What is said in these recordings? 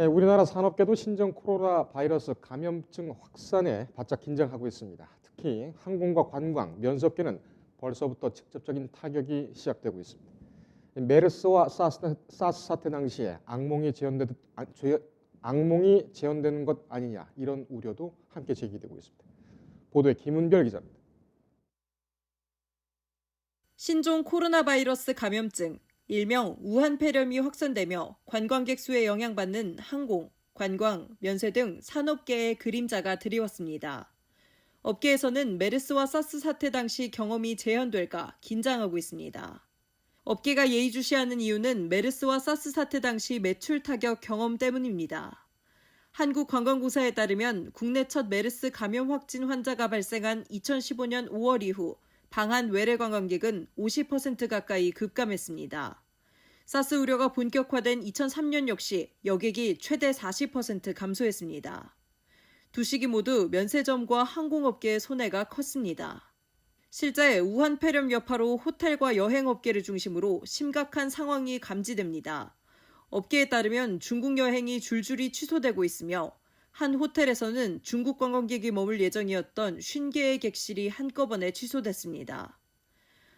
네, 우리나라 산업계도 신종 코로나 바이러스 감염증 확산에 바짝 긴장하고 있습니다. 특히 항공과 관광, 면접계는 벌써부터 직접적인 타격이 시작되고 있습니다. 메르스와 사스 사태 당시에 악몽이 재현되는 것 아니냐 이런 우려도 함께 제기되고 있습니다. 보도에 김은별 기자입니다. 신종 코로나 바이러스 감염증, 일명 우한폐렴이 확산되며 관광객 수에 영향받는 항공, 관광, 면세 등 산업계의 그림자가 드리웠습니다. 업계에서는 메르스와 사스 사태 당시 경험이 재현될까 긴장하고 있습니다. 업계가 예의주시하는 이유는 메르스와 사스 사태 당시 매출 타격 경험 때문입니다. 한국관광공사에 따르면 국내 첫 메르스 감염 확진 환자가 발생한 2015년 5월 이후 방한 외래 관광객은 50% 가까이 급감했습니다. 사스 우려가 본격화된 2003년 역시 여객이 최대 40% 감소했습니다. 두 시기 모두 면세점과 항공업계의 손해가 컸습니다. 실제 우한폐렴 여파로 호텔과 여행업계를 중심으로 심각한 상황이 감지됩니다. 업계에 따르면 중국 여행이 줄줄이 취소되고 있으며 한 호텔에서는 중국 관광객이 머물 예정이었던 50개의 객실이 한꺼번에 취소됐습니다.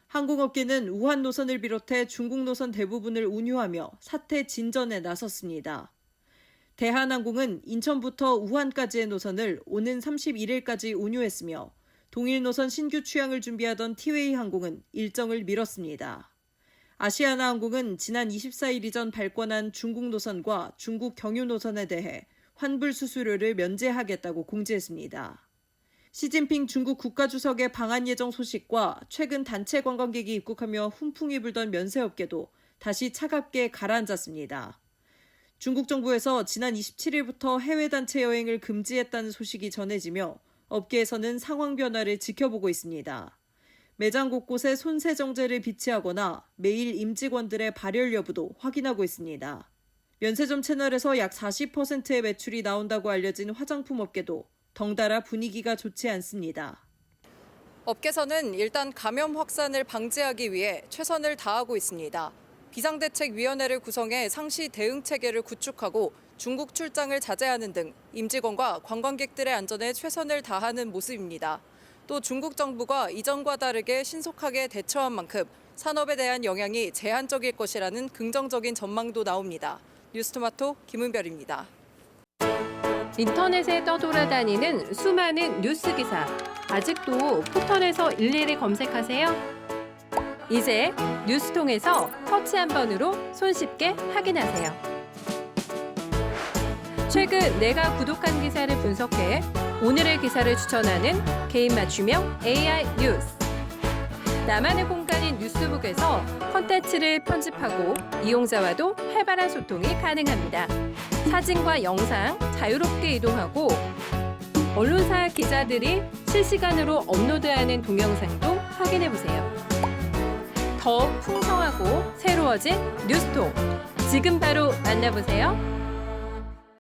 항공업계는 우한 노선을 비롯해 중국 노선 대부분을 운유하며 사태 진전에 나섰습니다. 대한항공은 인천부터 우한까지의 노선을 오는 31일까지 운유했으며 동일 노선 신규 취항을 준비하던 티웨이 항공은 일정을 미뤘습니다. 아시아나항공은 지난 24일 이전 발권한 중국 노선과 중국 경유 노선에 대해 환불 수수료를 면제하겠다고 공지했습니다. 시진핑 중국 국가주석의 방한 예정 소식과 최근 단체 관광객이 입국하며 훈풍이 불던 면세업계도 다시 차갑게 가라앉았습니다. 중국 정부에서 지난 27일부터 해외 단체 여행을 금지했다는 소식이 전해지며 업계에서는 상황 변화를 지켜보고 있습니다. 매장 곳곳에 손세 정제를 비치하거나 매일 임직원들의 발열 여부도 확인하고 있습니다. 면세점 채널에서 약 40%의 매출이 나온다고 알려진 화장품 업계도 덩달아 분위기가 좋지 않습니다. 업계에서는 일단 감염 확산을 방지하기 위해 최선을 다하고 있습니다. 비상대책위원회를 구성해 상시 대응 체계를 구축하고 중국 출장을 자제하는 등 임직원과 관광객들의 안전에 최선을 다하는 모습입니다. 또 중국 정부가 이전과 다르게 신속하게 대처한 만큼 산업에 대한 영향이 제한적일 것이라는 긍정적인 전망도 나옵니다. 뉴스토마토 김은별입니다. 인터넷에 떠돌아다니는 수많은 뉴스 기사. 아직도 포털에서 일일이 검색하세요? 이제 뉴스통에서 터치 한 번으로 손쉽게 확인하세요. 최근 내가 구독한 기사를 분석해 오늘의 기사를 추천하는 개인 맞춤형 AI 뉴스. 나만의 공간인 뉴스북에서 콘텐츠를 편집하고 이용자와도 활발한 소통이 가능합니다. 사진과 영상 자유롭게 이동하고 언론사 기자들이 실시간으로 업로드하는 동영상도 확인해보세요. 더욱 풍성하고 새로워진 뉴스통. 지금 바로 만나보세요.